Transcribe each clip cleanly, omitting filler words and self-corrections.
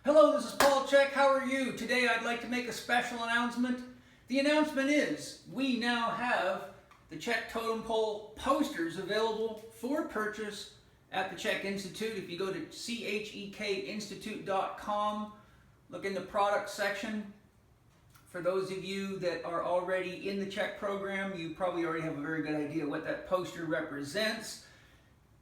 Hello, this is Paul CHEK. How are you? Today I'd like to make a special announcement. The announcement is we now have the CHEK Totem Pole posters available for purchase at the CHEK Institute. If you go to chekinstitute.com, look in the product section. For those of you that are already in the CHEK program, you probably already have a very good idea what that poster represents.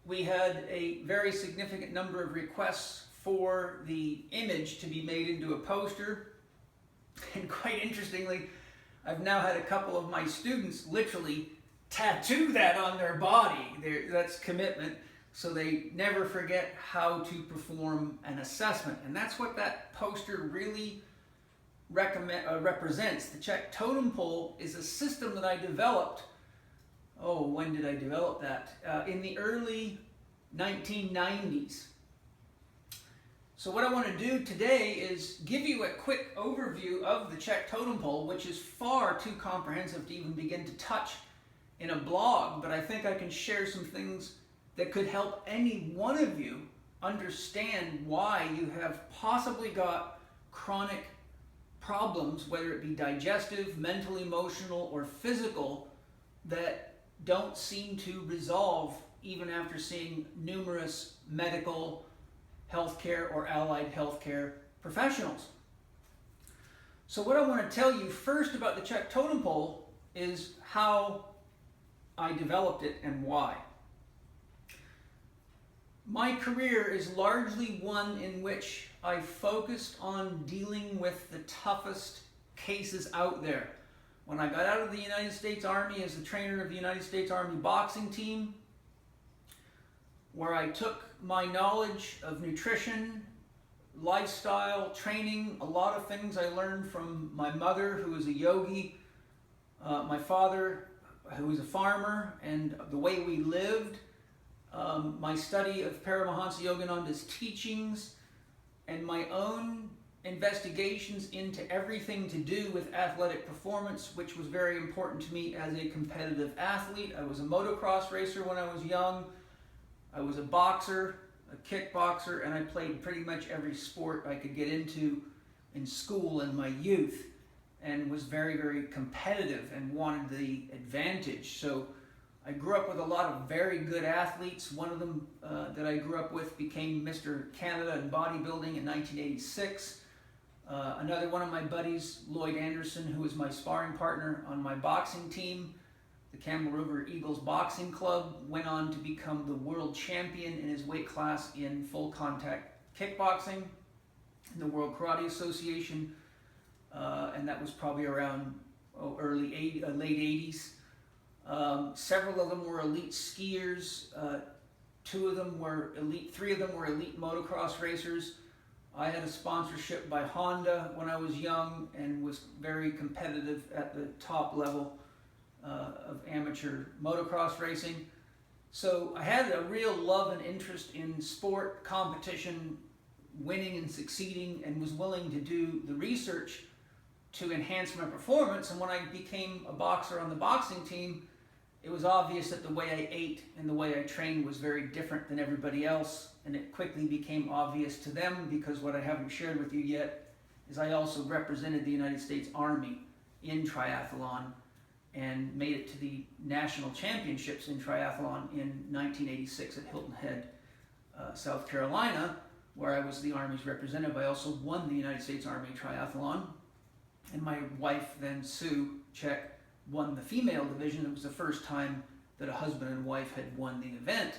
We had a very significant number of requests for the image to be made into a poster, and quite interestingly, I've now had a couple of my students literally tattoo that on their body. That's commitment, so they never forget how to perform an assessment, and that's what that poster really represents. The CHEK Totem Pole is a system that I developed. Oh, when did I develop that? In the early 1990s. So what I want to do today is give you a quick overview of the CHEK Totem Pole, which is far too comprehensive to even begin to touch in a blog, but I think I can share some things that could help any one of you understand why you have possibly got chronic problems, whether it be digestive, mental, emotional, or physical, that don't seem to resolve even after seeing numerous medical, healthcare, or allied healthcare professionals. So what I want to tell you first about the CHEK Totem Pole is how I developed it and why. My career is largely one in which I focused on dealing with the toughest cases out there. When I got out of the United States Army as the trainer of the United States Army boxing team, where I took my knowledge of nutrition, lifestyle, training, a lot of things I learned from my mother, who was a yogi, my father, who was a farmer, and the way we lived, my study of Paramahansa Yogananda's teachings, and my own investigations into everything to do with athletic performance, which was very important to me as a competitive athlete. I was a motocross racer when I was young. I was a boxer, a kickboxer, and I played pretty much every sport I could get into in school in my youth, and was very, very competitive and wanted the advantage. So I grew up with a lot of very good athletes. One of them that I grew up with became Mr. Canada in bodybuilding in 1986. Another one of my buddies, Lloyd Anderson, who was my sparring partner on my boxing team, the Camel River Eagles Boxing Club, went on to become the world champion in his weight class in full contact kickboxing in the World Karate Association, and that was probably around late 80s. Several of them were elite skiers. Three of them were elite motocross racers. I had a sponsorship by Honda when I was young and was very competitive at the top level of amateur motocross racing. So I had a real love and interest in sport, competition, winning and succeeding, and was willing to do the research to enhance my performance. And when I became a boxer on the boxing team, it was obvious that the way I ate and the way I trained was very different than everybody else, and it quickly became obvious to them, because what I haven't shared with you yet is I also represented the United States Army in triathlon and made it to the national championships in triathlon in 1986 at Hilton Head, South Carolina, where I was the Army's representative. I also won the United States Army triathlon, and my wife then, Sue CHEK, won the female division. It was the first time that a husband and wife had won the event.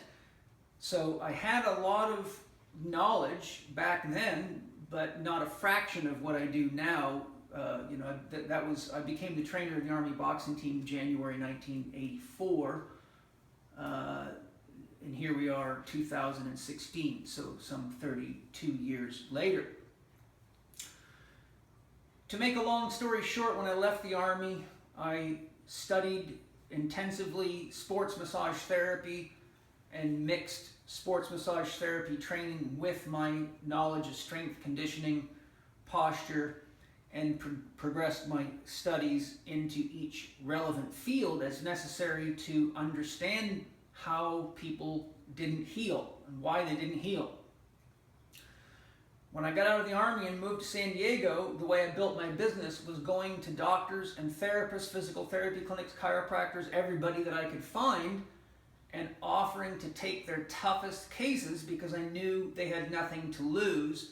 So I had a lot of knowledge back then, but not a fraction of what I do now. I became the trainer of the Army boxing team in January 1984, and here we are 2016, so some 32 years later. To make a long story short, when I left the Army, I studied intensively sports massage therapy and mixed sports massage therapy training with my knowledge of strength conditioning, posture, and progressed my studies into each relevant field as necessary to understand how people didn't heal and why they didn't heal. When I got out of the Army and moved to San Diego, the way I built my business was going to doctors and therapists, physical therapy clinics, chiropractors, everybody that I could find, and offering to take their toughest cases because I knew they had nothing to lose.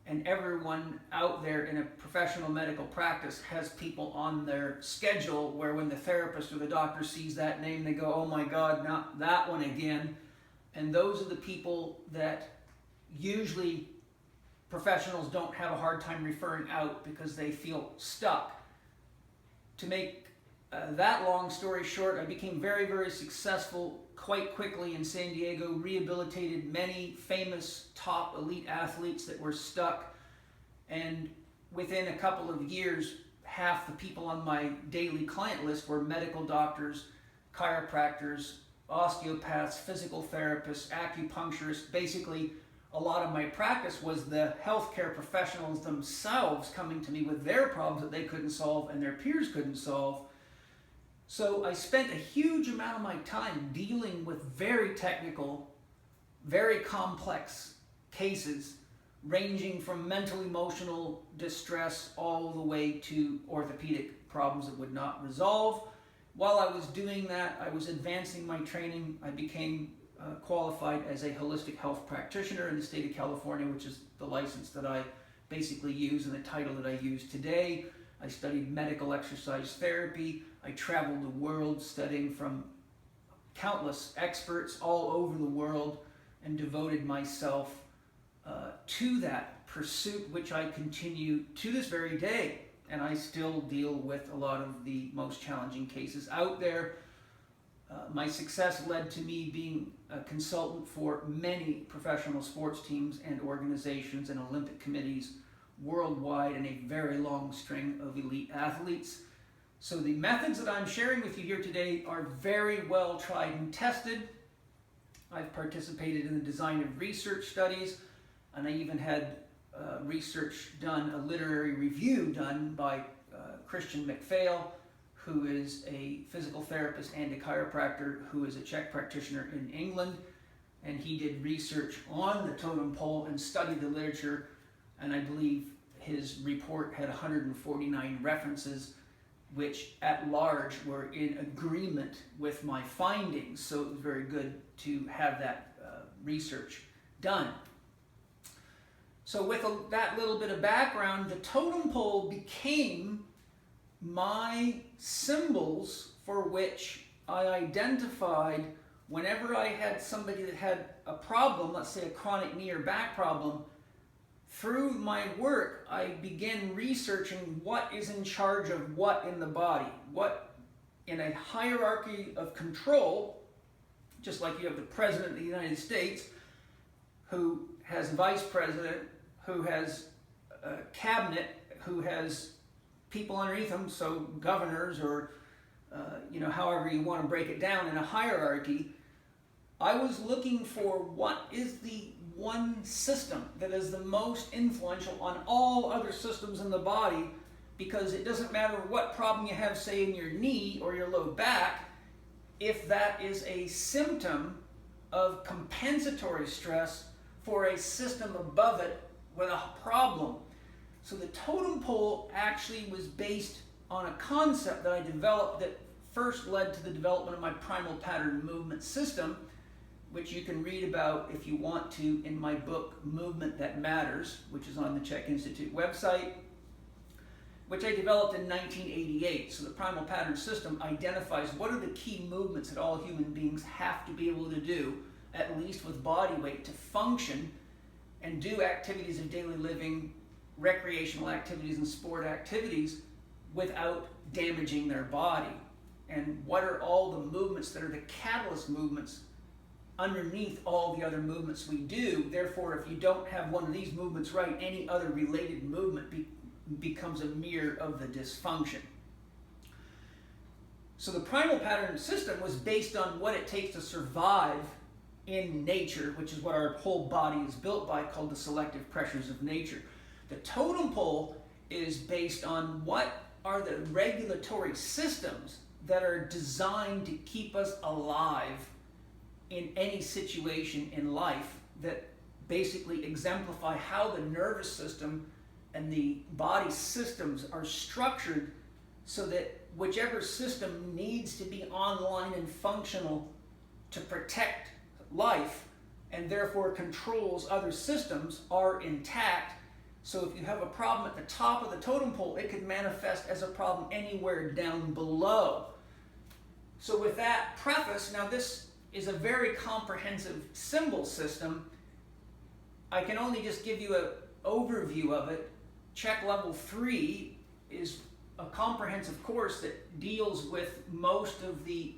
And everyone out there in a professional medical practice has people on their schedule where when the therapist or the doctor sees that name, they go, oh my God, not that one again. And those are the people that usually professionals don't have a hard time referring out because they feel stuck. To make that long story short, I became very, very successful quite quickly in San Diego, rehabilitated many famous top elite athletes that were stuck, and within a couple of years, half the people on my daily client list were medical doctors, chiropractors, osteopaths, physical therapists, acupuncturists. Basically, a lot of my practice was the healthcare professionals themselves coming to me with their problems that they couldn't solve and their peers couldn't solve. So I spent a huge amount of my time dealing with very technical, very complex cases, ranging from mental, emotional distress all the way to orthopedic problems that would not resolve. While I was doing that, I was advancing my training. I became qualified as a holistic health practitioner in the state of California, which is the license that I basically use and the title that I use today. I studied medical exercise therapy. I traveled the world studying from countless experts all over the world and devoted myself to that pursuit, which I continue to this very day. And I still deal with a lot of the most challenging cases out there. My success led to me being a consultant for many professional sports teams and organizations and Olympic committees worldwide, and a very long string of elite athletes. So the methods that I'm sharing with you here today are very well tried and tested. I've participated in the design of research studies, and I even had research done, a literary review done by Christian McPhail, who is a physical therapist and a chiropractor who is a CHEK practitioner in England. And he did research on the totem pole and studied the literature, and I believe his report had 149 references, which at large were in agreement with my findings. So it was very good to have that research done. So with that little bit of background, the totem pole became my symbols for which I identified whenever I had somebody that had a problem, let's say a chronic knee or back problem. Through my work, I began researching what is in charge of what in the body, what in a hierarchy of control, just like you have the President of the United States, who has a vice president, who has a cabinet, who has people underneath them, so governors or however you want to break it down in a hierarchy. I was looking for what is the one system that is the most influential on all other systems in the body, because it doesn't matter what problem you have, say in your knee or your low back, if that is a symptom of compensatory stress for a system above it with a problem. So the totem pole actually was based on a concept that I developed that first led to the development of my primal pattern movement system, which you can read about if you want to in my book, Movement That Matters, which is on the CHEK Institute website, which I developed in 1988. So the primal pattern system identifies what are the key movements that all human beings have to be able to do, at least with body weight, to function and do activities of daily living, recreational activities and sport activities without damaging their body. And what are all the movements that are the catalyst movements underneath all the other movements we do. Therefore, if you don't have one of these movements right, any other related movement becomes a mirror of the dysfunction. So the primal pattern system was based on what it takes to survive in nature, which is what our whole body is built by, called the selective pressures of nature. The totem pole is based on what are the regulatory systems that are designed to keep us alive in any situation in life that basically exemplify how the nervous system and the body systems are structured so that whichever system needs to be online and functional to protect life and therefore controls other systems are intact. So if you have a problem at the top of the totem pole, it could manifest as a problem anywhere down below. So with that preface, now this is a very comprehensive symbol system. I can only just give you an overview of it. CHEK Level 3 is a comprehensive course that deals with most of the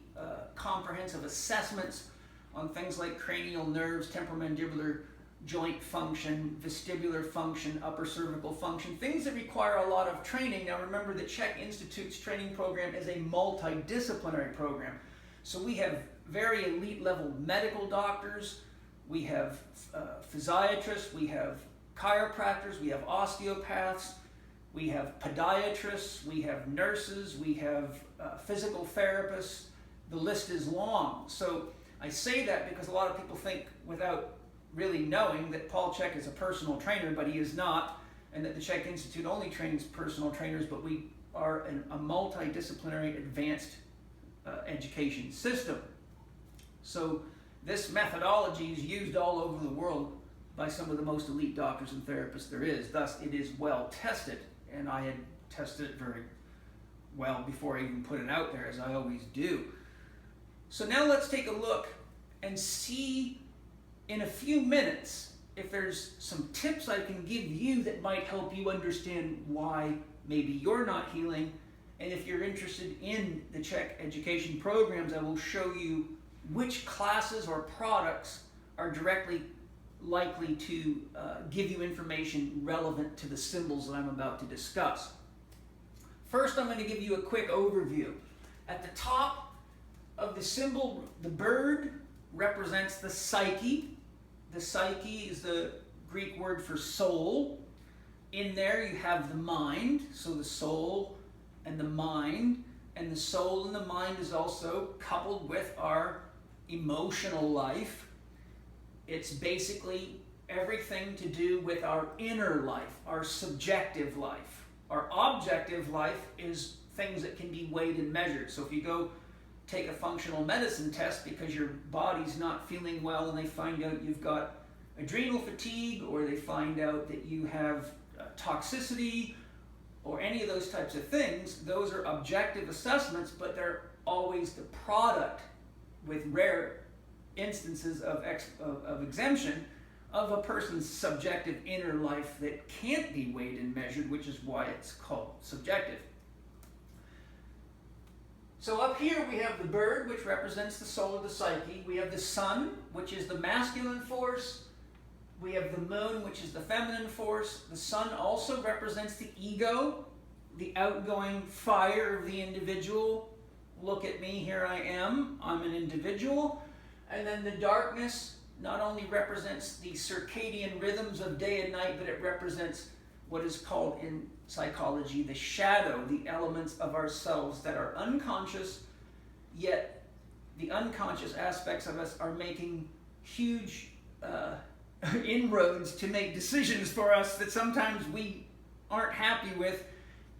comprehensive assessments on things like cranial nerves, temporomandibular joint function, vestibular function, upper cervical function, things that require a lot of training. Now remember, the Czech Institute's training program is a multidisciplinary program. So we have very elite level medical doctors, we have physiatrists, we have chiropractors, we have osteopaths, we have podiatrists, we have nurses, we have physical therapists. The list is long. So I say that because a lot of people think, without really knowing, that Paul Czech is a personal trainer, but he is not, and that the Czech Institute only trains personal trainers, but we are a multidisciplinary advanced education system. So this methodology is used all over the world by some of the most elite doctors and therapists there is. Thus, it is well tested, and I had tested it very well before I even put it out there, as I always do. So now let's take a look and see in a few minutes if there's some tips I can give you that might help you understand why maybe you're not healing. And if you're interested in the Czech education programs, I will show you which classes or products are directly likely to give you information relevant to the symbols that I'm about to discuss. First, I'm going to give you a quick overview. At the top of the symbol, the bird represents the psyche. The psyche is the Greek word for soul. In there you have the mind, so the soul and the mind, and the soul and the mind is also coupled with our emotional life. It's basically everything to do with our inner life, our subjective life. Our objective life is things that can be weighed and measured. So if you go take a functional medicine test because your body's not feeling well and they find out you've got adrenal fatigue, or they find out that you have toxicity, or any of those types of things, those are objective assessments, but they're always the product, with rare instances of exemption, of a person's subjective inner life that can't be weighed and measured, which is why it's called subjective. So up here we have the bird, which represents the soul of the psyche. We have the sun, which is the masculine force. We have the moon, which is the feminine force. The sun also represents the ego, the outgoing fire of the individual. Look at me, here I am, I'm an individual. And then the darkness not only represents the circadian rhythms of day and night, but it represents what is called in psychology the shadow, the elements of ourselves that are unconscious, yet the unconscious aspects of us are making huge inroads to make decisions for us that sometimes we aren't happy with,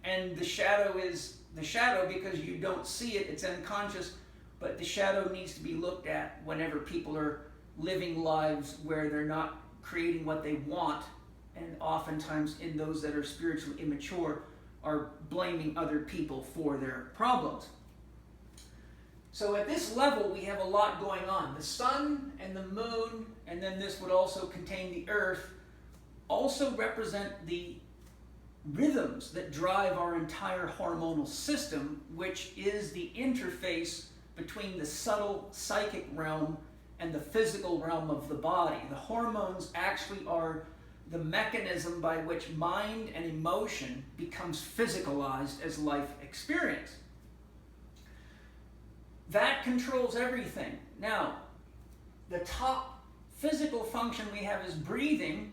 and the shadow is the shadow because you don't see it, it's unconscious, but the shadow needs to be looked at whenever people are living lives where they're not creating what they want, and oftentimes in those that are spiritually immature are blaming other people for their problems. So at this level we have a lot going on. The sun and the moon, and then this would also contain the earth, also represent the rhythms that drive our entire hormonal system, which is the interface between the subtle psychic realm and the physical realm of the body. The hormones actually are the mechanism by which mind and emotion becomes physicalized as life experience. That controls everything. Now, the top physical function we have is breathing.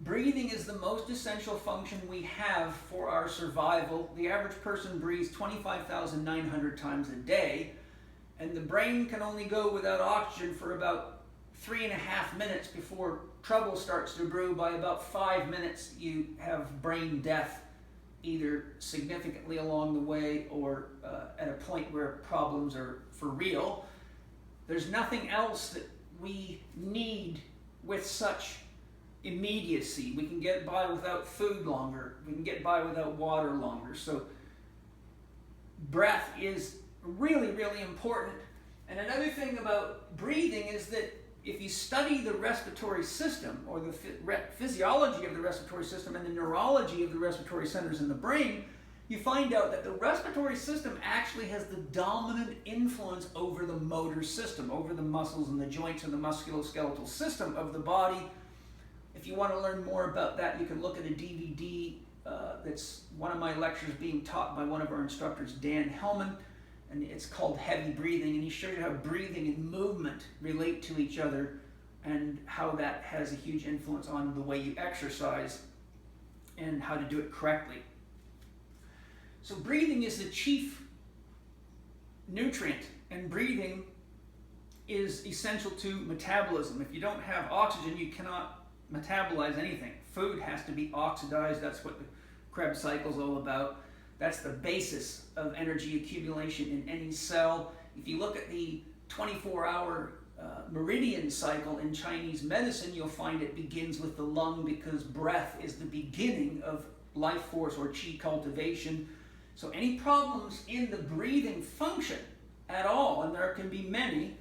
Breathing is the most essential function we have for our survival. The average person breathes 25,900 times a day, and the brain can only go without oxygen for about 3.5 minutes before trouble starts to brew. By about 5 minutes, you have brain death, either significantly along the way or at a point where problems are for real. There's nothing else that we need with such immediacy. We can get by without food longer. We can get by without water longer. So breath is really, really important. And another thing about breathing is that if you study the respiratory system, or the physiology of the respiratory system and the neurology of the respiratory centers in the brain, you find out that the respiratory system actually has the dominant influence over the motor system, over the muscles and the joints and the musculoskeletal system of the body. If you want to learn more about that, you can look at a DVD that's one of my lectures being taught by one of our instructors, Dan Hellman, and it's called Heavy Breathing, and he shows you how breathing and movement relate to each other and how that has a huge influence on the way you exercise and how to do it correctly. So breathing is the chief nutrient, and breathing is essential to metabolism. If you don't have oxygen, you cannot metabolize anything. Food has to be oxidized. That's what the Krebs cycle is all about. That's the basis of energy accumulation in any cell. If you look at the 24-hour meridian cycle in Chinese medicine, you'll find it begins with the lung, because breath is the beginning of life force or qi cultivation. So any problems in the breathing function at all, and there can be many,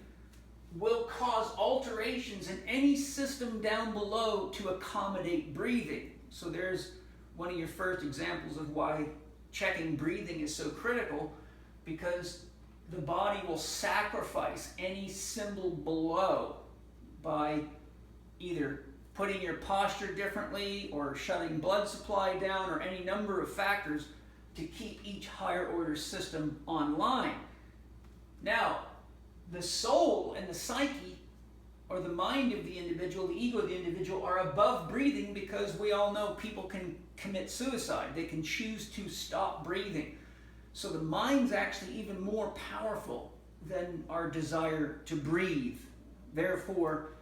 will cause alterations in any system down below to accommodate breathing. So there's one of your first examples of why checking breathing is so critical, because the body will sacrifice any symbol below by either putting your posture differently or shutting blood supply down, or any number of factors to keep each higher order system online. Now, the soul and the psyche, or the mind of the individual, the ego of the individual, are above breathing, because we all know people can commit suicide. They can choose to stop breathing. So the mind's actually even more powerful than our desire to breathe. Therefore,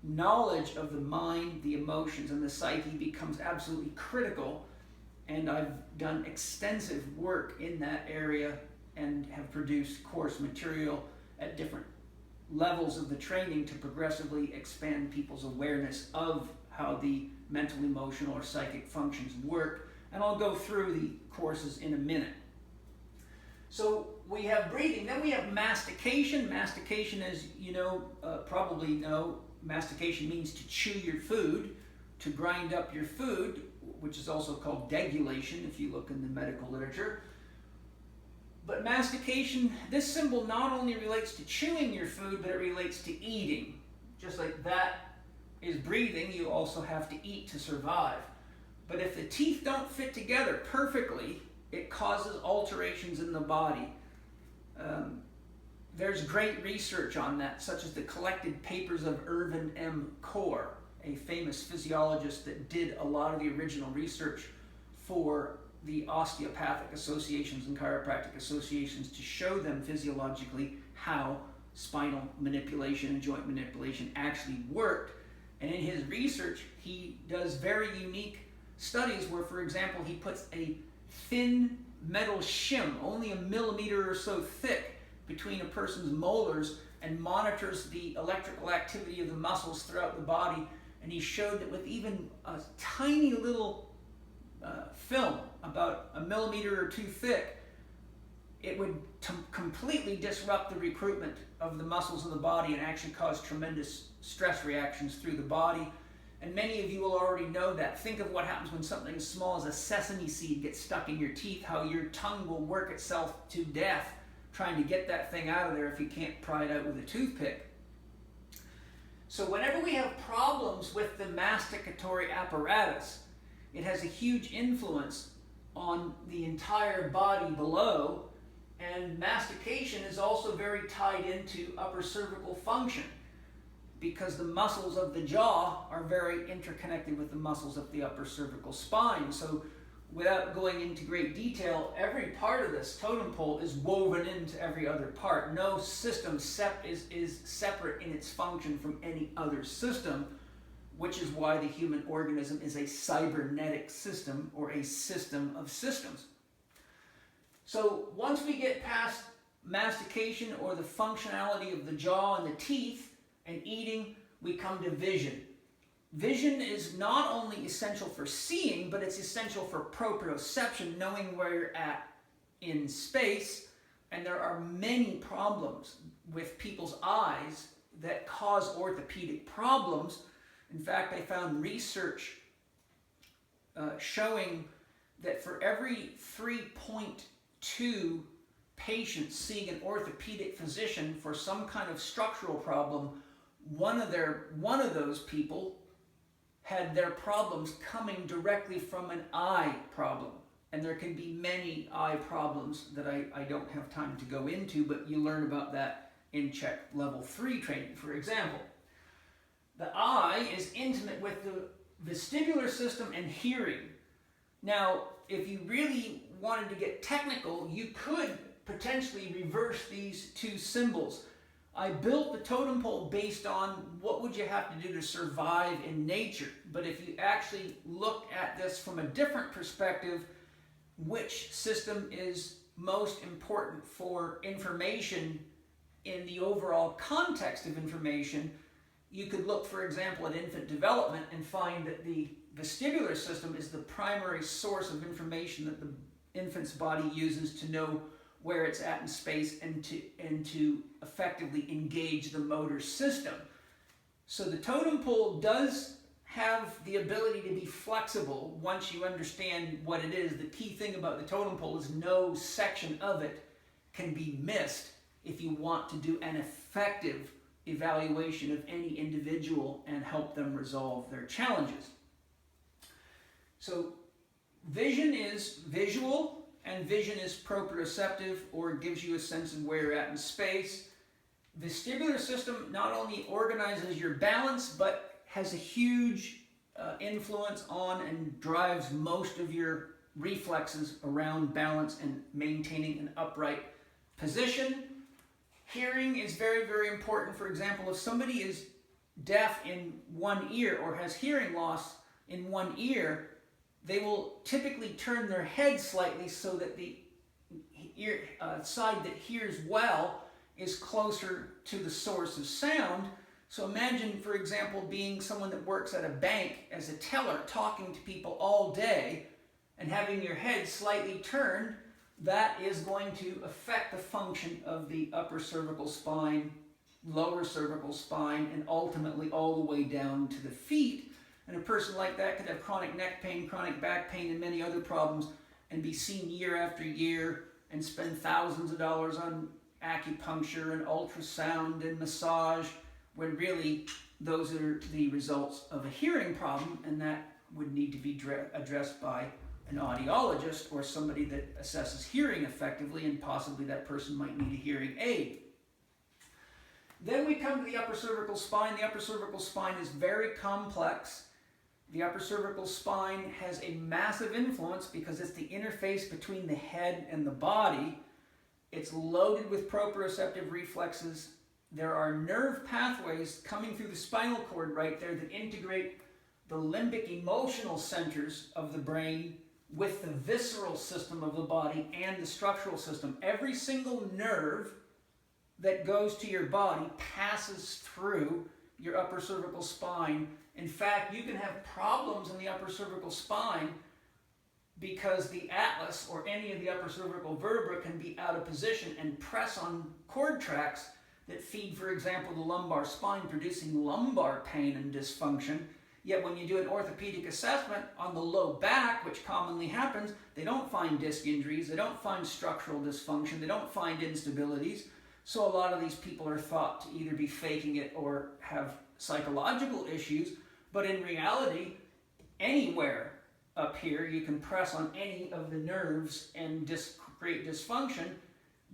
knowledge of the mind, the emotions, and the psyche becomes absolutely critical. And I've done extensive work in that area and have produced course material at different levels of the training to progressively expand people's awareness of how the mental, emotional, or psychic functions work. And I'll go through the courses in a minute. So we have breathing, then we have mastication. Mastication, as you know, probably know, mastication means to chew your food, to grind up your food, which is also called degulation if you look in the medical literature. But mastication, this symbol not only relates to chewing your food, but it relates to eating. Just like that is breathing, you also have to eat to survive. But if the teeth don't fit together perfectly, it causes alterations in the body. There's great research on that, such as the collected papers of Irvin M. Core, a famous physiologist that did a lot of the original research for the osteopathic associations and chiropractic associations to show them physiologically how spinal manipulation and joint manipulation actually worked. And in his research, he does very unique studies where, for example, he puts a thin metal shim, only a millimeter or so thick, between a person's molars and monitors the electrical activity of the muscles throughout the body. And he showed that with even a tiny little film, about a millimeter or two thick, it would completely disrupt the recruitment of the muscles of the body and actually cause tremendous stress reactions through the body. And many of you will already know that. Think of what happens when something as small as a sesame seed gets stuck in your teeth, how your tongue will work itself to death trying to get that thing out of there if you can't pry it out with a toothpick. So whenever we have problems with the masticatory apparatus, it has a huge influence on the entire body below, and mastication is also very tied into upper cervical function, because the muscles of the jaw are very interconnected with the muscles of the upper cervical spine. So without going into great detail, every part of this totem pole is woven into every other part. No system is separate in its function from any other system, which is why the human organism is a cybernetic system, or a system of systems. So once we get past mastication, or the functionality of the jaw and the teeth, and eating, we come to vision. Vision is not only essential for seeing, but it's essential for proprioception, knowing where you're at in space. And there are many problems with people's eyes that cause orthopedic problems. In fact, I found research showing that for every 3.2 patients seeing an orthopedic physician for some kind of structural problem, one of those people had their problems coming directly from an eye problem. And there can be many eye problems that I don't have time to go into, but you learn about that in CHEK Level 3 training, for example. The eye is intimate with the vestibular system and hearing. Now, if you really wanted to get technical, you could potentially reverse these two symbols. I built the totem pole based on what would you have to do to survive in nature. But if you actually look at this from a different perspective, which system is most important for information in the overall context of information, you could look, for example, at infant development and find that the vestibular system is the primary source of information that the infant's body uses to know where it's at in space and to effectively engage the motor system. So the totem pole does have the ability to be flexible once you understand what it is. The key thing about the totem pole is no section of it can be missed if you want to do an effective evaluation of any individual and help them resolve their challenges. So vision is visual, and vision is proprioceptive, or gives you a sense of where you're at in space. Vestibular system not only organizes your balance, but has a huge influence on and drives most of your reflexes around balance and maintaining an upright position. Hearing is very, very important. For example, if somebody is deaf in one ear or has hearing loss in one ear, they will typically turn their head slightly so that the ear side that hears well is closer to the source of sound. So imagine, for example, being someone that works at a bank as a teller, talking to people all day and having your head slightly turned. That is going to affect the function of the upper cervical spine, lower cervical spine, and ultimately all the way down to the feet. And a person like that could have chronic neck pain, chronic back pain, and many other problems, and be seen year after year and spend thousands of dollars on acupuncture and ultrasound and massage, when really those are the results of a hearing problem, and that would need to be addressed by an audiologist or somebody that assesses hearing effectively, and possibly that person might need a hearing aid. Then we come to the upper cervical spine. The upper cervical spine is very complex. The upper cervical spine has a massive influence because it's the interface between the head and the body. It's loaded with proprioceptive reflexes. There are nerve pathways coming through the spinal cord right there that integrate the limbic emotional centers of the brain with the visceral system of the body and the structural system. Every single nerve that goes to your body passes through your upper cervical spine. In fact, you can have problems in the upper cervical spine because the atlas or any of the upper cervical vertebra can be out of position and press on cord tracts that feed, for example, the lumbar spine, producing lumbar pain and dysfunction. Yet when you do an orthopedic assessment on the low back, which commonly happens, they don't find disc injuries, they don't find structural dysfunction, they don't find instabilities. So a lot of these people are thought to either be faking it or have psychological issues. But in reality, anywhere up here, you can press on any of the nerves and create dysfunction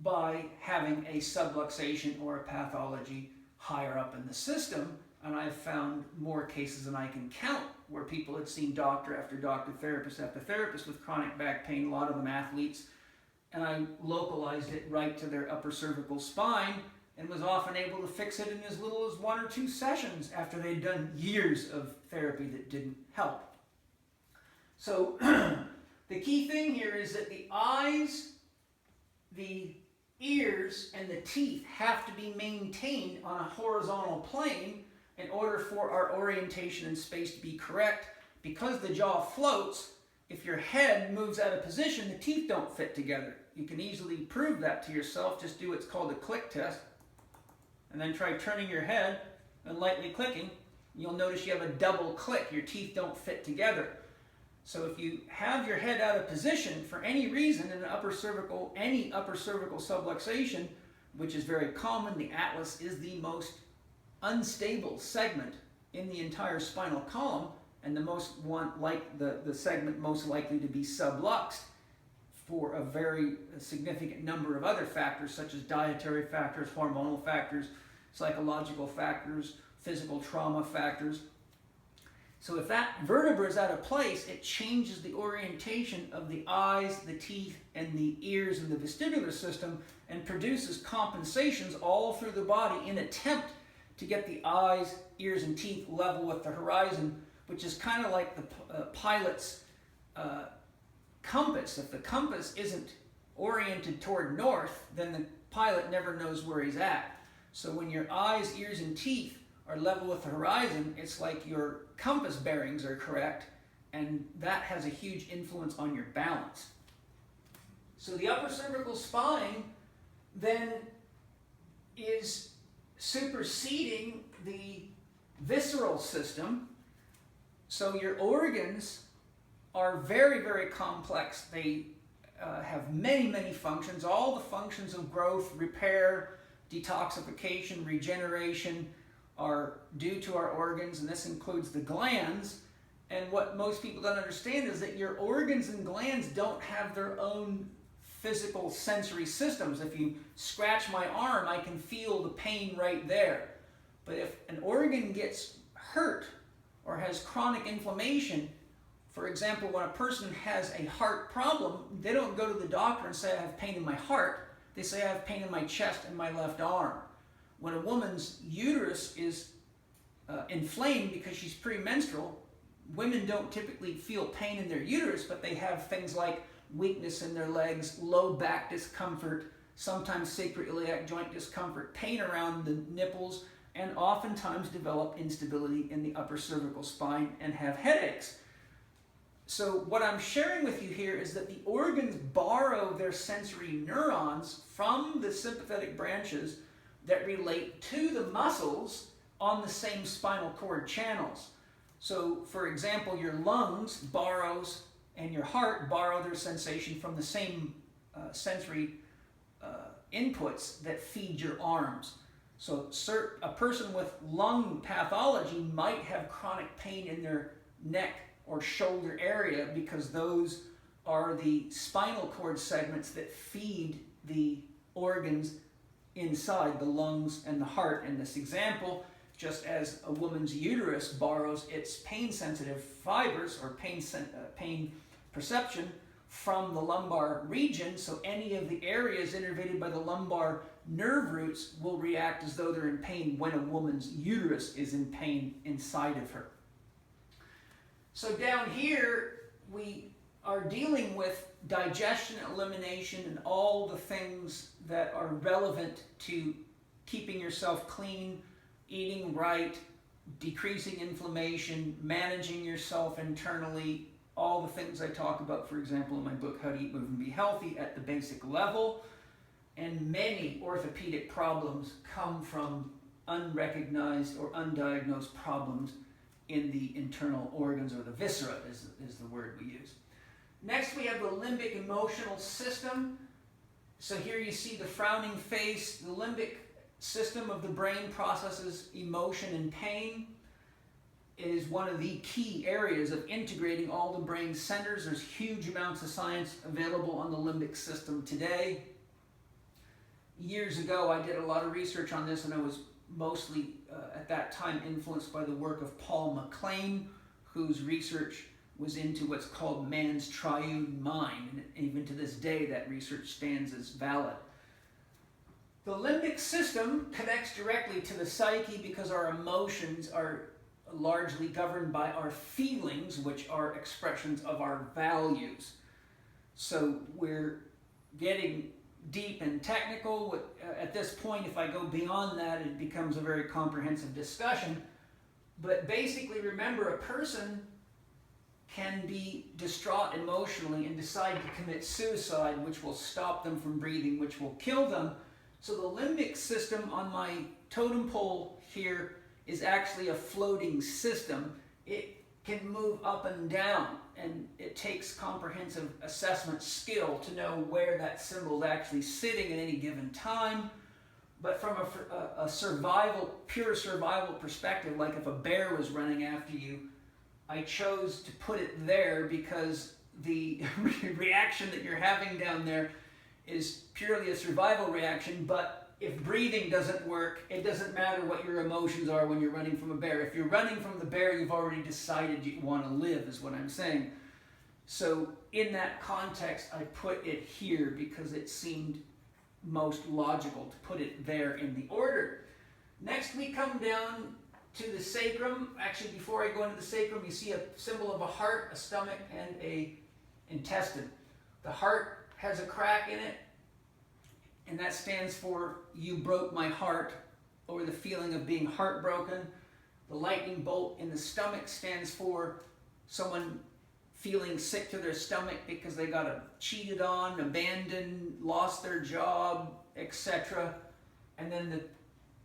by having a subluxation or a pathology higher up in the system. and I've found more cases than I can count where people had seen doctor after doctor, therapist after therapist with chronic back pain, a lot of them athletes, and I localized it right to their upper cervical spine and was often able to fix it in as little as 1 or 2 sessions after they'd done years of therapy that didn't help. So the key thing here is that the eyes, the ears, and the teeth have to be maintained on a horizontal plane in order for our orientation in space to be correct. Because the jaw floats, if your head moves out of position, the teeth don't fit together. You can easily prove that to yourself. Just do what's called a click test, and then try turning your head and lightly clicking. You'll notice you have a double click. Your teeth don't fit together. So if you have your head out of position for any reason in an upper cervical, any upper cervical subluxation, which is very common, the atlas is the most unstable segment in the entire spinal column, and the segment most likely to be subluxed for a very significant number of other factors, such as dietary factors, hormonal factors, psychological factors, physical trauma factors. So if that vertebra is out of place, it changes the orientation of the eyes, the teeth, and the ears and the vestibular system, and produces compensations all through the body in attempt to get the eyes, ears, and teeth level with the horizon, which is kind of like the pilot's compass. If the compass isn't oriented toward north, then the pilot never knows where he's at. So when your eyes, ears, and teeth are level with the horizon, it's like your compass bearings are correct, and that has a huge influence on your balance. So the upper cervical spine then is superseding the visceral system. So your organs are very, very complex. They have many, many functions. All the functions of growth, repair, detoxification, regeneration are due to our organs, and this includes the glands. And what most people don't understand is that your organs and glands don't have their own physical sensory systems. If you scratch my arm, I can feel the pain right there. But if an organ gets hurt or has chronic inflammation, for example, when a person has a heart problem, they don't go to the doctor and say, I have pain in my heart. They say, I have pain in my chest and my left arm. When a woman's uterus is inflamed because she's premenstrual, women don't typically feel pain in their uterus, but they have things like weakness in their legs, low back discomfort, sometimes sacroiliac joint discomfort, pain around the nipples, and oftentimes develop instability in the upper cervical spine and have headaches. So what I'm sharing with you here is that the organs borrow their sensory neurons from the sympathetic branches that relate to the muscles on the same spinal cord channels. So, for example, your lungs borrows and your heart borrow their sensation from the same sensory inputs that feed your arms. So a person with lung pathology might have chronic pain in their neck or shoulder area because those are the spinal cord segments that feed the organs inside the lungs and the heart. In this example, just as a woman's uterus borrows its pain-sensitive fibers or pain perception from the lumbar region, so any of the areas innervated by the lumbar nerve roots will react as though they're in pain when a woman's uterus is in pain inside of her. So down here, we are dealing with digestion, elimination, and all the things that are relevant to keeping yourself clean, eating right, decreasing inflammation, managing yourself internally, all the things I talk about, for example, in my book, How to Eat, Move, and Be Healthy at the basic level. And many orthopedic problems come from unrecognized or undiagnosed problems in the internal organs, or the viscera is the word we use. Next, we have the limbic emotional system. So here you see the frowning face. The limbic system of the brain processes emotion and pain. It is one of the key areas of integrating all the brain centers. There's huge amounts of science available on the limbic system today. Years ago, I did a lot of research on this, and I was mostly at that time influenced by the work of Paul MacLean, whose research was into what's called man's triune mind, and even to this day that research stands as valid. The limbic system connects directly to the psyche because our emotions are largely governed by our feelings, which are expressions of our values. So we're getting deep and technical. At this point, if I go beyond that, it becomes a very comprehensive discussion. But basically, remember, a person can be distraught emotionally and decide to commit suicide, which will stop them from breathing, which will kill them. So the limbic system on my totem pole here is actually a floating system. It can move up and down, and it takes comprehensive assessment skill to know where that symbol is actually sitting at any given time. But from a survival, pure survival perspective, like if a bear was running after you, I chose to put it there because the reaction that you're having down there is purely a survival reaction. But if breathing doesn't work, it doesn't matter what your emotions are when you're running from a bear. If you're running from the bear, you've already decided you want to live, is what I'm saying. So in that context, I put it here because it seemed most logical to put it there in the order. Next, we come down to the sacrum. Actually, before I go into the sacrum, you see a symbol of a heart, a stomach, and an intestine. The heart has a crack in it, and that stands for "you broke my heart," or the feeling of being heartbroken. The lightning bolt in the stomach stands for someone feeling sick to their stomach because they got cheated on, abandoned, lost their job, etc. And then the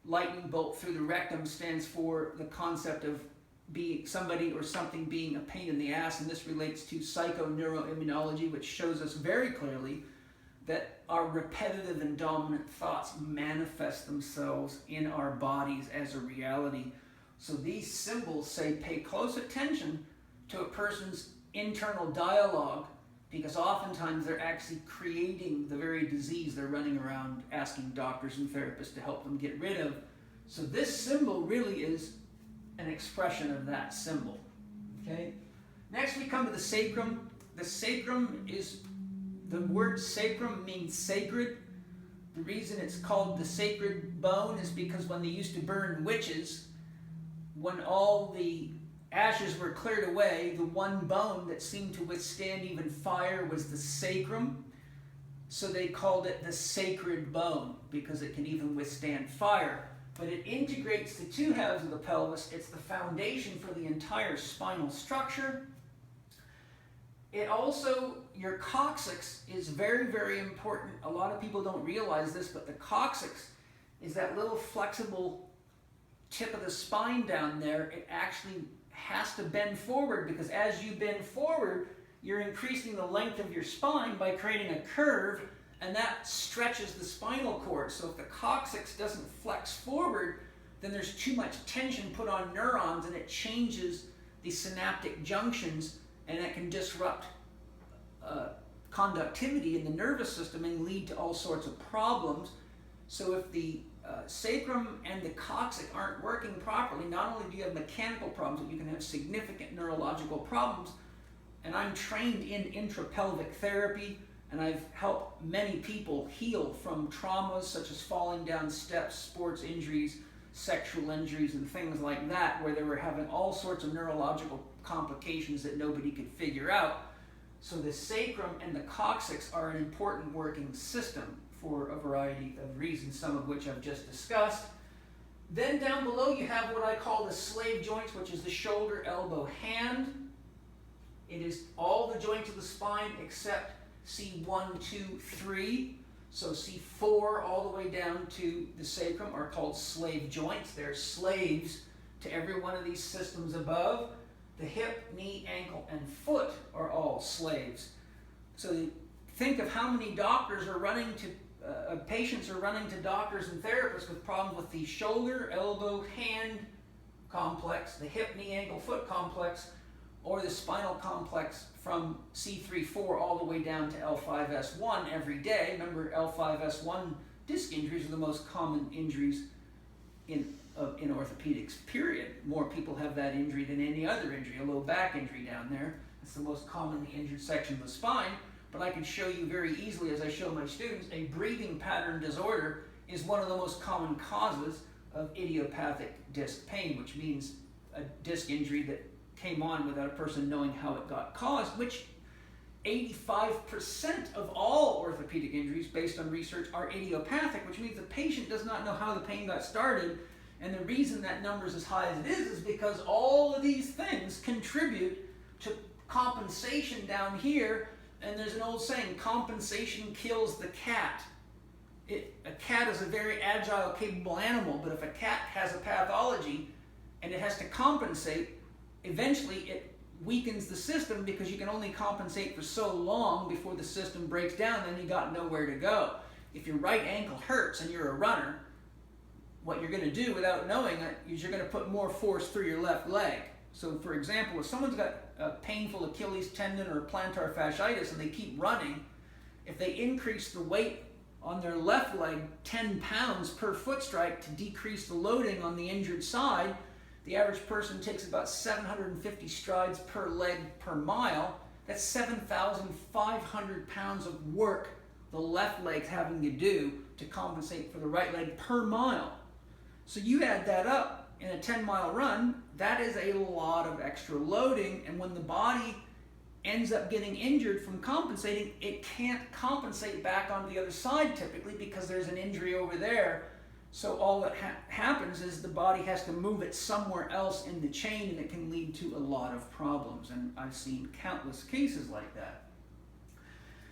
lightning bolt through the rectum stands for the concept of being somebody or something being a pain in the ass, and this relates to psychoneuroimmunology, which shows us very clearly that our repetitive and dominant thoughts manifest themselves in our bodies as a reality. So these symbols say pay close attention to a person's internal dialogue, because oftentimes they're actually creating the very disease they're running around asking doctors and therapists to help them get rid of. So this symbol really is an expression of that symbol. Okay. Next we come to the sacrum. The sacrum is, the word sacrum means sacred. The reason it's called the sacred bone is because when they used to burn witches, when all the ashes were cleared away, the one bone that seemed to withstand even fire was the sacrum. So they called it the sacred bone because it can even withstand fire. But it integrates the two halves of the pelvis. It's the foundation for the entire spinal structure. It also, your coccyx is very, very important. A lot of people don't realize this, but the coccyx is that little flexible tip of the spine down there. It actually has to bend forward, because as you bend forward, you're increasing the length of your spine by creating a curve, and that stretches the spinal cord. So if the coccyx doesn't flex forward, then there's too much tension put on neurons, and it changes the synaptic junctions, and it can disrupt conductivity in the nervous system and lead to all sorts of problems. So if the sacrum and the coccyx aren't working properly, not only do you have mechanical problems, but you can have significant neurological problems. And I'm trained in intrapelvic therapy, and I've helped many people heal from traumas such as falling down steps, sports injuries, sexual injuries, and things like that, where they were having all sorts of neurological complications that nobody could figure out. So the sacrum and the coccyx are an important working system for a variety of reasons, some of which I've just discussed. Then down below you have what I call the slave joints, which is the shoulder, elbow, hand. It is all the joints of the spine except C1, 2, 3. So C4 all the way down to the sacrum are called slave joints. They're slaves to every one of these systems above. The hip, knee, ankle, and foot are all slaves. So think of how many doctors are running to patients are running to doctors and therapists with problems with the shoulder, elbow, hand complex, the hip, knee, ankle, foot complex, or the spinal complex from C3-4 all the way down to L5-S1 every day. Remember, L5-S1 disc injuries are the most common injuries in in orthopedics, period. More people have that injury than any other injury, a low back injury down there. It's the most commonly injured section of the spine, but I can show you very easily, as I show my students, a breathing pattern disorder is one of the most common causes of idiopathic disc pain, which means a disc injury that came on without a person knowing how it got caused, which 85% of all orthopedic injuries, based on research, are idiopathic, which means the patient does not know how the pain got started. And the reason that number is as high as it is because all of these things contribute to compensation down here. And there's an old saying, compensation kills the cat. A cat is a very agile, capable animal, but if a cat has a pathology and it has to compensate, eventually it weakens the system because you can only compensate for so long before the system breaks down, then you got nowhere to go. If your right ankle hurts and you're a runner, what you're going to do without knowing it is you're going to put more force through your left leg. So for example, if someone's got a painful Achilles tendon or plantar fasciitis and they keep running, if they increase the weight on their left leg 10 pounds per foot strike to decrease the loading on the injured side, the average person takes about 750 strides per leg per mile. That's 7,500 pounds of work the left leg's having to do to compensate for the right leg per mile. So you add that up in a 10-mile run, that is a lot of extra loading, and when the body ends up getting injured from compensating, it can't compensate back onto the other side typically because there's an injury over there. So all that happens is the body has to move it somewhere else in the chain, and it can lead to a lot of problems. And I've seen countless cases like that.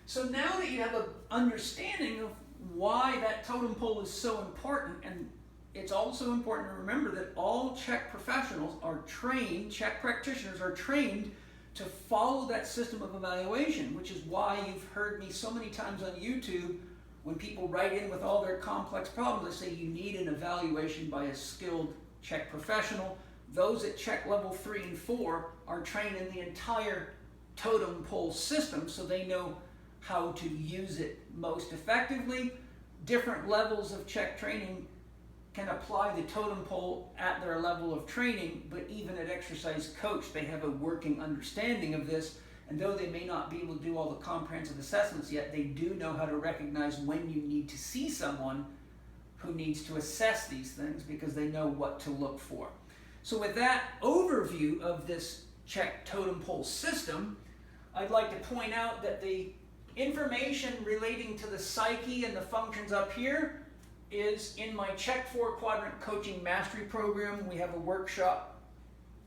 So now that you have an understanding of why that totem pole is so important, and it's also important to remember that all CHEK professionals are trained, CHEK practitioners are trained to follow that system of evaluation, which is why you've heard me so many times on YouTube when people write in with all their complex problems, they say you need an evaluation by a skilled CHEK professional. Those at CHEK level 3 and 4 are trained in the entire totem pole system, so they know how to use it most effectively. Different levels of CHEK training can apply the totem pole at their level of training, but even at exercise coach, they have a working understanding of this. And though they may not be able to do all the comprehensive assessments yet, they do know how to recognize when you need to see someone who needs to assess these things because they know what to look for. So with that overview of this CHEK Totem Pole system, I'd like to point out that the information relating to the psyche and the functions up here is in my CHEK 4 Quadrant Coaching Mastery Program. We have a workshop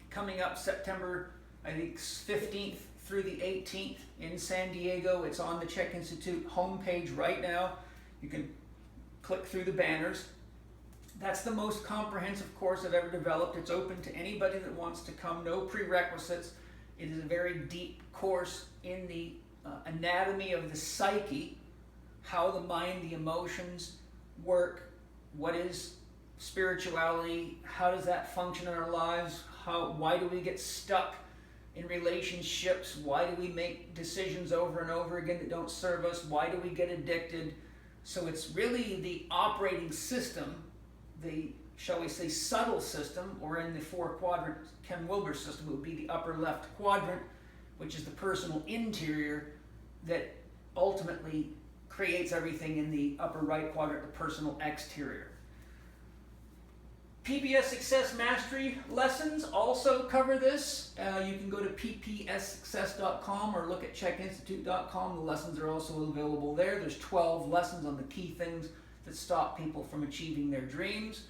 coming up September, I think, 15th through the 18th in San Diego. It's on the CHEK Institute homepage right now. You can click through the banners. That's the most comprehensive course I've ever developed. It's open to anybody that wants to come, no prerequisites. It is a very deep course in the anatomy of the psyche, how the mind, the emotions work, what is spirituality, how does that function in our lives, why do we get stuck in relationships, why do we make decisions over and over again that don't serve us, why do we get addicted. So it's really the operating system, the, shall we say, subtle system, or in the 4-quadrant Ken Wilber system, it would be the upper left quadrant, which is the personal interior, that ultimately creates everything in the upper right quadrant, the personal exterior. PPS Success Mastery lessons also cover this. You can go to ppssuccess.com or look at CHEKinstitute.com. The lessons are also available there. There's 12 lessons on the key things that stop people from achieving their dreams.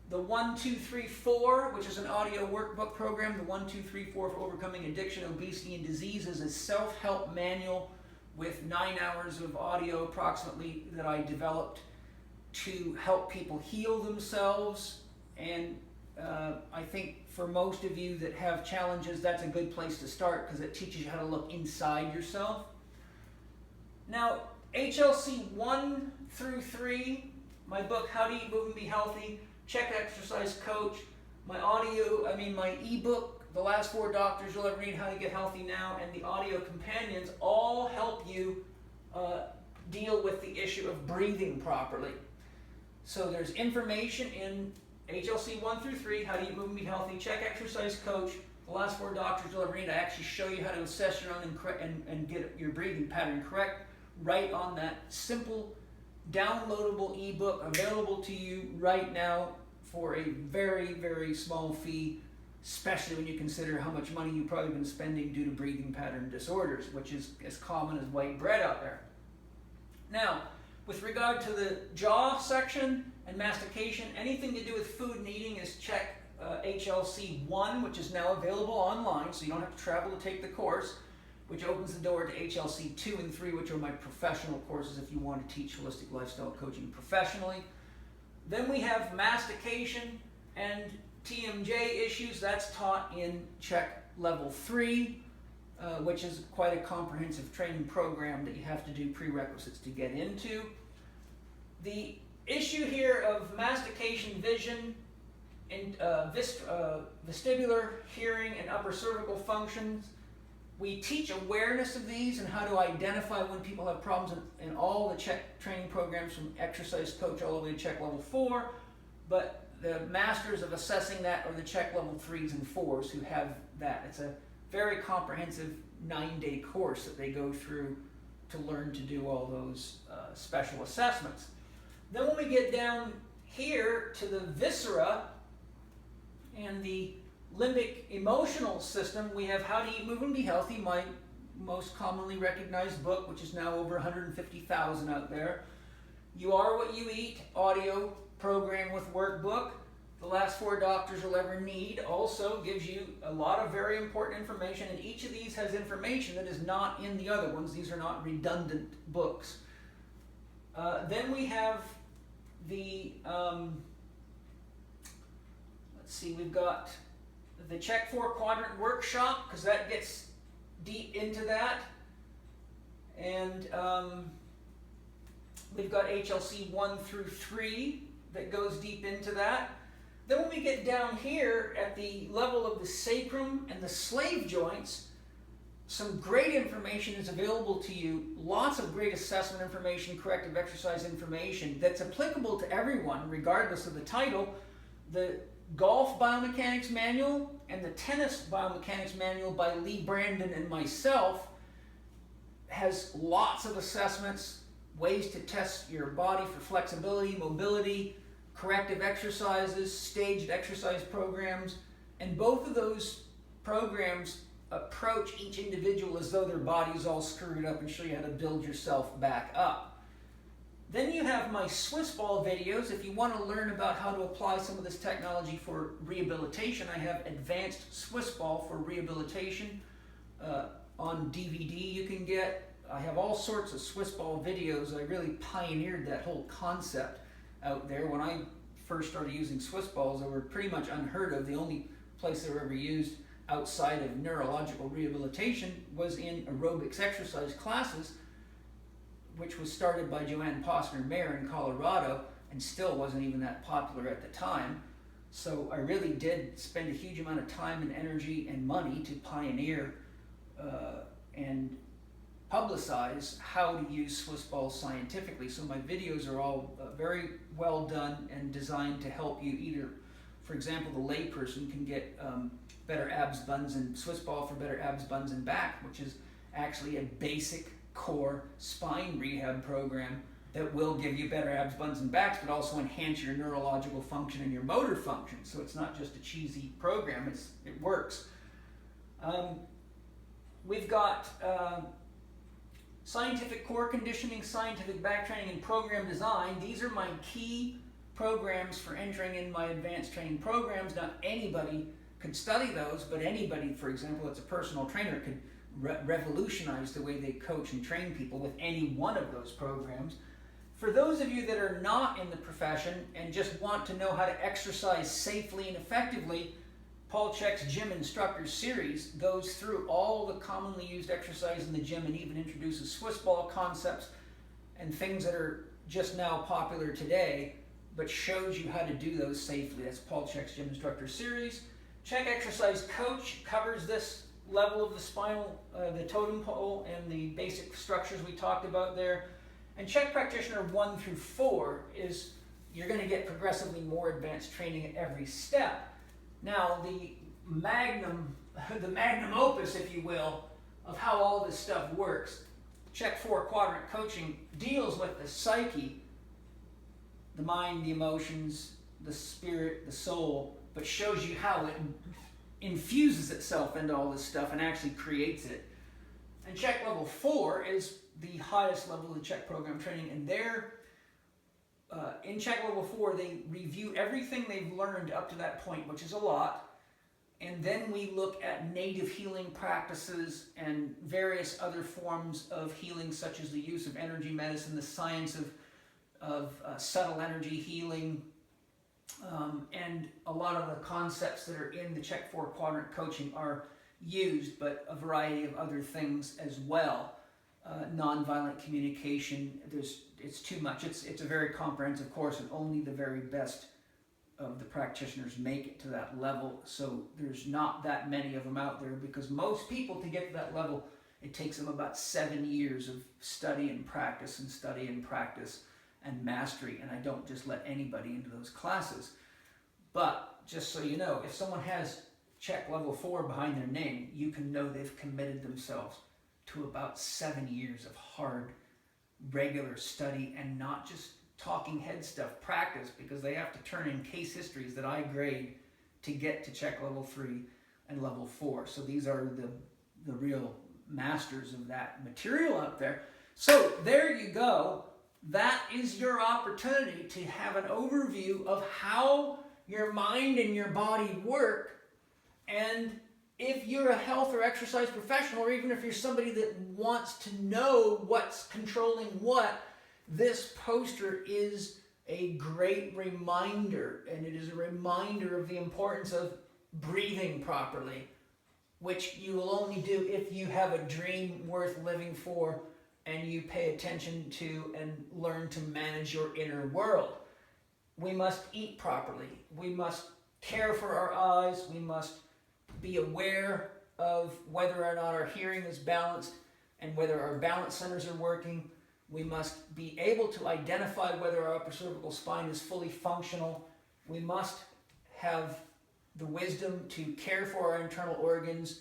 The 1, 2, 3, 4, which is an audio workbook program, the 1, 2, 3, 4 for overcoming addiction, obesity, and disease, is a self-help manual with 9 hours of audio approximately that I developed to help people heal themselves. And I think for most of you that have challenges, that's a good place to start because it teaches you how to look inside yourself. Now, HLC 1 through 3, my book, How to Eat, Move, and Be Healthy, CHEK Exercise Coach, my ebook, The Last 4 Doctors You'll Ever Need, How to Get Healthy Now, and the audio companions all help you deal with the issue of breathing properly. So there's information in HLC 1 through 3, How to Eat, Move, and Be Healthy, CHEK Exercise Coach. The last 4 doctors you'll ever need. I actually show you how to assess your own and get your breathing pattern correct right on that simple, downloadable ebook available to you right now for a very, very small fee, especially when you consider how much money you've probably been spending due to breathing pattern disorders, which is as common as white bread out there. Now, with regard to the jaw section and mastication, anything to do with food and eating is CHEK HLC 1, which is now available online, so you don't have to travel to take the course, which opens the door to HLC 2 and 3, which are my professional courses if you want to teach holistic lifestyle coaching professionally. Then we have mastication and TMJ issues. That's taught in CHEK Level 3, which is quite a comprehensive training program that you have to do prerequisites to get into. The issue here of mastication, vision, and vestibular, hearing, and upper cervical functions. We teach awareness of these and how to identify when people have problems in all the CHEK training programs, from exercise coach all the way to CHEK Level 4, but the masters of assessing that are the CHEK Level 3s and 4s who have that. It's a very comprehensive 9-day course that they go through to learn to do all those special assessments. Then when we get down here to the viscera and the limbic emotional system, we have How to Eat, Move, and Be Healthy, my most commonly recognized book, which is now over 150,000 out there. You Are What You Eat, audio program with workbook. The last 4 doctors you'll ever need also gives you a lot of very important information, and each of these has information that is not in the other ones. These are not redundant books. Then we have the, let's see, we've got the CHEK 4 Quadrant workshop, because that gets deep into that. And we've got HLC 1 through 3 that goes deep into that. Then when we get down here at the level of the sacrum and the slave joints, some great information is available to you. Lots of great assessment information, corrective exercise information that's applicable to everyone regardless of the title. The Golf Biomechanics Manual and the Tennis Biomechanics Manual by Lee Brandon and myself has lots of assessments, ways to test your body for flexibility, mobility, corrective exercises, staged exercise programs, and both of those programs approach each individual as though their body is all screwed up and show you how to build yourself back up. Then you have my Swiss ball videos. If you want to learn about how to apply some of this technology for rehabilitation, I have Advanced Swiss Ball for Rehabilitation on DVD you can get. I have all sorts of Swiss ball videos. I really pioneered that whole concept out there. When I first started using Swiss balls, they were pretty much unheard of. The only place they were ever used outside of neurological rehabilitation was in aerobics exercise classes, which was started by Joanne Posner-Mayer in Colorado and still wasn't even that popular at the time. So I really did spend a huge amount of time and energy and money to pioneer and publicize how to use Swiss balls scientifically. So my videos are all very well done and designed to help you either, for example, the layperson can get better abs, buns, and Swiss ball for better abs, buns, and back, which is actually a basic core spine rehab program that will give you better abs, buns, and backs, but also enhance your neurological function and your motor function. So it's not just a cheesy program, it works. We've got scientific core conditioning, scientific back training, and program design. These are my key programs for entering in my advanced training programs. Not anybody could study those, but anybody, for example, that's a personal trainer, could revolutionize the way they coach and train people with any one of those programs. For those of you that are not in the profession and just want to know how to exercise safely and effectively, Paul Czech's Gym Instructor Series goes through all the commonly used exercise in the gym and even introduces Swiss ball concepts and things that are just now popular today, but shows you how to do those safely. That's Paul Czech's Gym Instructor Series. CHEK Exercise Coach covers this level of the spinal, the totem pole, and the basic structures we talked about there. And CHEK Practitioner 1 through 4 is you're going to get progressively more advanced training at every step. Now, the magnum opus, if you will, of how all this stuff works, CHEK 4 Quadrant coaching deals with the psyche, the mind, the emotions, the spirit, the soul, but shows you how it infuses itself into all this stuff and actually creates it. And CHEK Level 4 is the highest level of the CHEK program training, and in CHEK Level 4 they review everything they've learned up to that point, which is a lot, and then we look at native healing practices and various other forms of healing, such as the use of energy medicine, the science of subtle energy healing, and a lot of the concepts that are in the CHEK 4 Quadrant coaching are used, but a variety of other things as well. Nonviolent communication, it's too much. It's a very comprehensive course, and only the very best of the practitioners make it to that level. So there's not that many of them out there, because most people, to get to that level, it takes them about 7 years of study and practice and study and practice and mastery, and I don't just let anybody into those classes. But just so you know, if someone has CHEK Level 4 behind their name, you can know they've committed themselves to about 7 years of hard, regular study, and not just talking head stuff, practice, because they have to turn in case histories that I grade to get to CHEK Level 3 and Level 4. So these are the real masters of that material out there. So there you go. That is your opportunity to have an overview of how your mind and your body work. And if you're a health or exercise professional, or even if you're somebody that wants to know what's controlling what, this poster is a great reminder, and it is a reminder of the importance of breathing properly, which you will only do if you have a dream worth living for and you pay attention to and learn to manage your inner world. We must eat properly. We must care for our eyes. We must be aware of whether or not our hearing is balanced and whether our balance centers are working. We must be able to identify whether our upper cervical spine is fully functional. We must have the wisdom to care for our internal organs.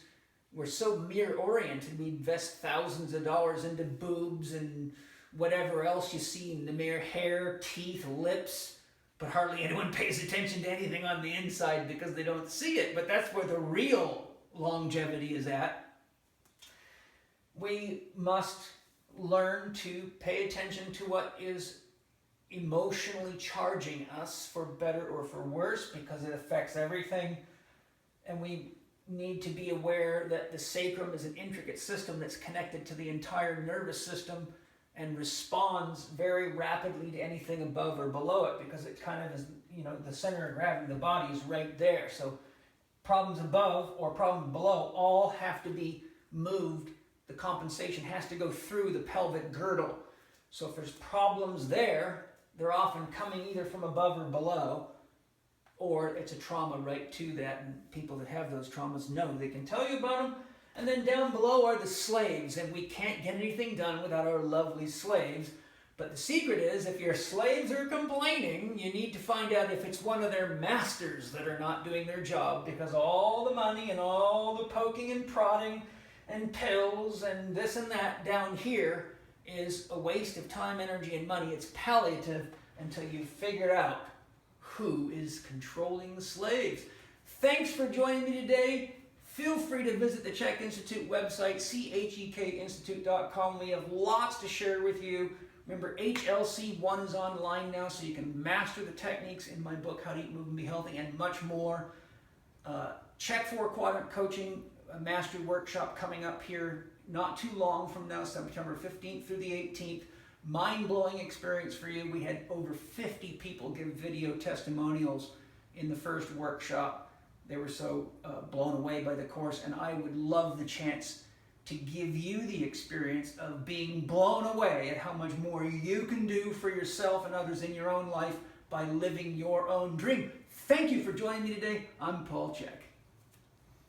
We're so mirror-oriented, we invest thousands of dollars into boobs and whatever else you see in the mirror, hair, teeth, lips, but hardly anyone pays attention to anything on the inside because they don't see it. But that's where the real longevity is at. We must learn to pay attention to what is emotionally charging us, for better or for worse, because it affects everything. And we need to be aware that the sacrum is an intricate system that's connected to the entire nervous system and responds very rapidly to anything above or below it, because it kind of is, the center of gravity of the body is right there. So problems above or problems below all have to be moved. The compensation has to go through the pelvic girdle. So if there's problems there, they're often coming either from above or below, or it's a trauma right to that, and people that have those traumas know they can tell you about them. And then down below are the slaves, and we can't get anything done without our lovely slaves. But the secret is, if your slaves are complaining, you need to find out if it's one of their masters that are not doing their job, because all the money and all the poking and prodding and pills and this and that down here is a waste of time, energy, and money. It's palliative until you figure out who is controlling the slaves. Thanks for joining me today. Feel free to visit the CHEK Institute website, CHEKinstitute.com. We have lots to share with you. Remember, HLC1 is online now, so you can master the techniques in my book, How to Eat, Move, and Be Healthy, and much more. CHEK 4 Quadrant Coaching, a mastery workshop coming up here not too long from now, September 15th through the 18th. Mind-blowing experience for you. We had over 50 people give video testimonials in the first workshop. They were so blown away by the course, and I would love the chance to give you the experience of being blown away at how much more you can do for yourself and others in your own life by living your own dream. Thank you for joining me today. I'm Paul CHEK.